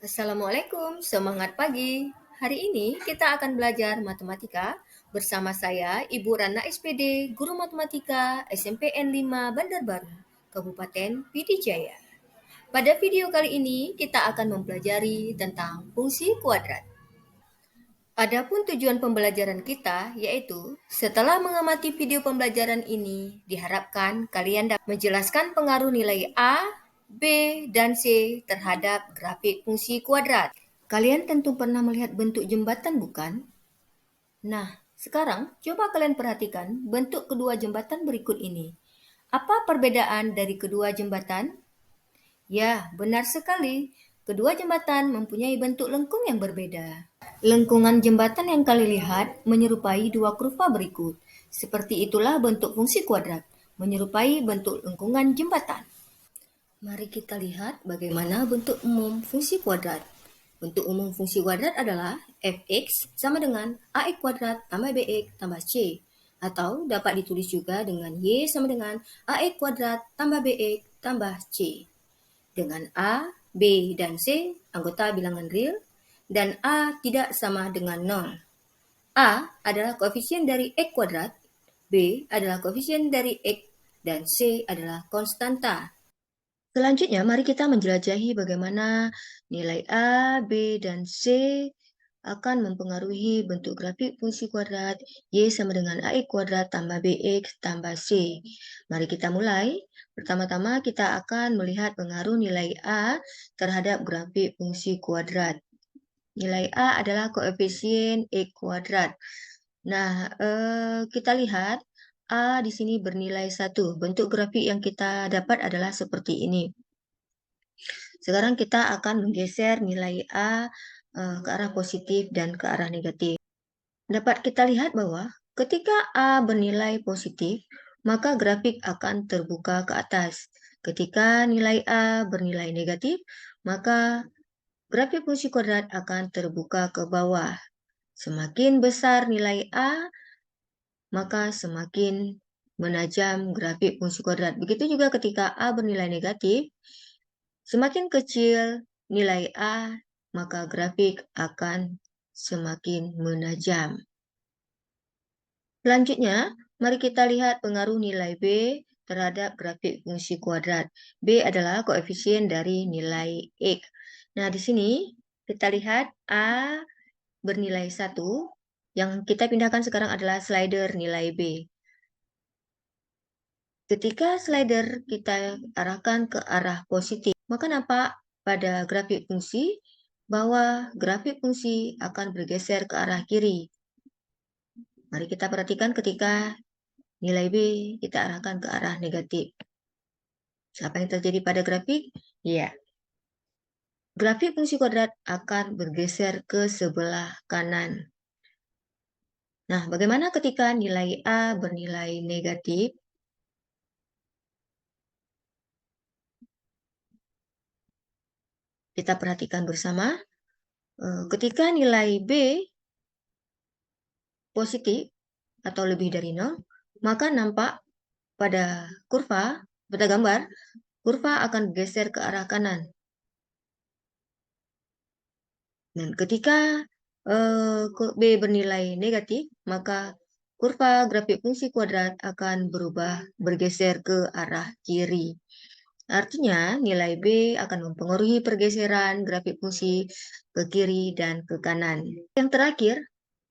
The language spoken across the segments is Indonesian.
Assalamualaikum, semangat pagi. Hari ini kita akan belajar matematika bersama saya, Ibu Rana SPD, Guru Matematika SMPN 5 Bandar Baru, Kabupaten Pidijaya. Pada video kali ini kita akan mempelajari tentang fungsi kuadrat. Adapun tujuan pembelajaran kita yaitu setelah mengamati video pembelajaran ini, diharapkan kalian dapat menjelaskan pengaruh nilai A, B, dan C terhadap grafik fungsi kuadrat. Kalian tentu pernah melihat bentuk jembatan, bukan? Nah, sekarang coba kalian perhatikan bentuk kedua jembatan berikut ini. Apa perbedaan dari kedua jembatan? Ya, benar sekali. Kedua jembatan mempunyai bentuk lengkung yang berbeda. Lengkungan jembatan yang kalian lihat menyerupai dua kurva berikut. Seperti itulah bentuk fungsi kuadrat, menyerupai bentuk lengkungan jembatan. Mari kita lihat bagaimana bentuk umum fungsi kuadrat. Bentuk umum fungsi kuadrat adalah fx sama dengan ax kuadrat tambah bx tambah c. Atau dapat ditulis juga dengan y sama dengan ax kuadrat tambah bx tambah c. Dengan a, b, dan c anggota bilangan real, dan a tidak sama dengan 0. A adalah koefisien dari x kuadrat, b adalah koefisien dari x, dan c adalah konstanta. Selanjutnya, mari kita menjelajahi bagaimana nilai A, B, dan C akan mempengaruhi bentuk grafik fungsi kuadrat Y sama dengan AX kuadrat tambah BX tambah C. Mari kita mulai. Pertama-tama kita akan melihat pengaruh nilai A terhadap grafik fungsi kuadrat. Nilai A adalah koefisien X kuadrat. Nah, kita lihat A di sini bernilai 1. Bentuk grafik yang kita dapat adalah seperti ini. Sekarang kita akan menggeser nilai A ke arah positif dan ke arah negatif. Dapat kita lihat bahwa ketika A bernilai positif, maka grafik akan terbuka ke atas. Ketika nilai A bernilai negatif, maka grafik fungsi kuadrat akan terbuka ke bawah. Semakin besar nilai A, maka semakin menajam grafik fungsi kuadrat. Begitu juga ketika A bernilai negatif, semakin kecil nilai A, maka grafik akan semakin menajam. Selanjutnya, mari kita lihat pengaruh nilai B terhadap grafik fungsi kuadrat. B adalah koefisien dari nilai X. Nah, di sini kita lihat A bernilai 1. Yang kita pindahkan sekarang adalah slider nilai B. Ketika slider kita arahkan ke arah positif, maka nampak pada grafik fungsi bahwa grafik fungsi akan bergeser ke arah kiri. Mari kita perhatikan ketika nilai B kita arahkan ke arah negatif. Apa yang terjadi pada grafik? Ya, grafik fungsi kuadrat akan bergeser ke sebelah kanan. Nah, bagaimana ketika nilai A bernilai negatif? Kita perhatikan bersama. Ketika nilai B positif atau lebih dari 0, maka nampak pada gambar, kurva akan bergeser ke arah kanan. Dan ketika B bernilai negatif, maka kurva grafik fungsi kuadrat akan bergeser ke arah kiri. Artinya, nilai B akan mempengaruhi pergeseran grafik fungsi ke kiri dan ke kanan. Yang terakhir,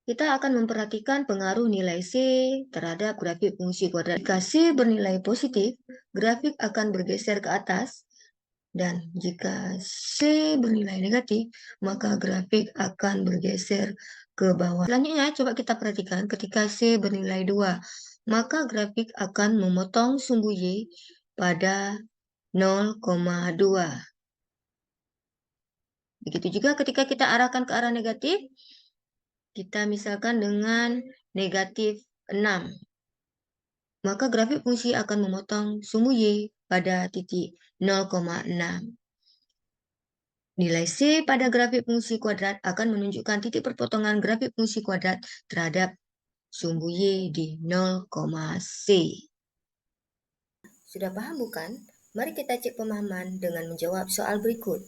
kita akan memperhatikan pengaruh nilai C terhadap grafik fungsi kuadrat. Jika C bernilai positif, grafik akan bergeser ke atas. Dan jika C bernilai negatif, maka grafik akan bergeser ke bawah. Selanjutnya, coba kita perhatikan ketika C bernilai 2, maka grafik akan memotong sumbu Y pada 0,2. Begitu juga ketika kita arahkan ke arah negatif, kita misalkan dengan negatif 6. Maka grafik fungsi akan memotong sumbu Y pada titik 0,6. Nilai C pada grafik fungsi kuadrat akan menunjukkan titik perpotongan grafik fungsi kuadrat terhadap sumbu Y di 0,C. Sudah paham bukan? Mari kita cek pemahaman dengan menjawab soal berikut.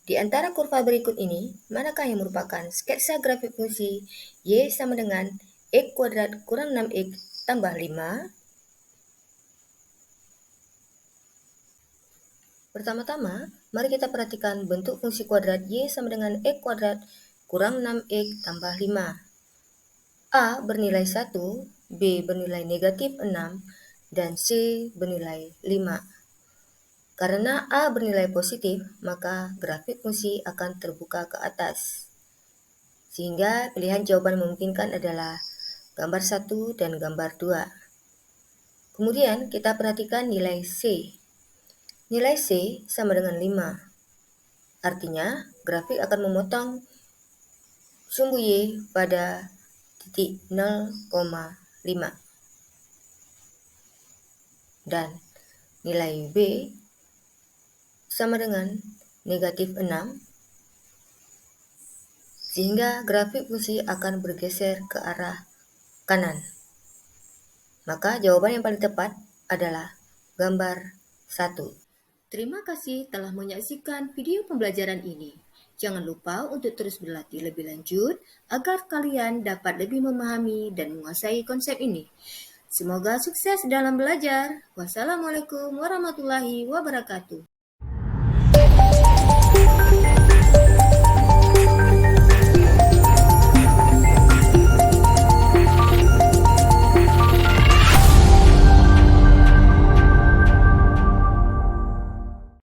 Di antara kurva berikut ini, manakah yang merupakan sketsa grafik fungsi Y sama dengan X kuadrat kurang 6X tambah 5? Pertama-tama, mari kita perhatikan bentuk fungsi kuadrat Y sama dengan X kuadrat kurang 6X tambah 5. A bernilai 1, B bernilai negatif 6, dan C bernilai 5. Karena A bernilai positif, maka grafik fungsi akan terbuka ke atas. Sehingga pilihan jawaban memungkinkan adalah gambar 1 dan gambar 2. Kemudian kita perhatikan nilai C. Nilai C sama dengan 5. Artinya, grafik akan memotong sumbu Y pada titik 0,5. Dan nilai B sama dengan negatif 6, sehingga grafik fungsi akan bergeser ke arah kanan. Maka jawaban yang paling tepat adalah gambar 1. Terima kasih telah menyaksikan video pembelajaran ini. Jangan lupa untuk terus berlatih lebih lanjut agar kalian dapat lebih memahami dan menguasai konsep ini. Semoga sukses dalam belajar. Wassalamualaikum warahmatullahi wabarakatuh.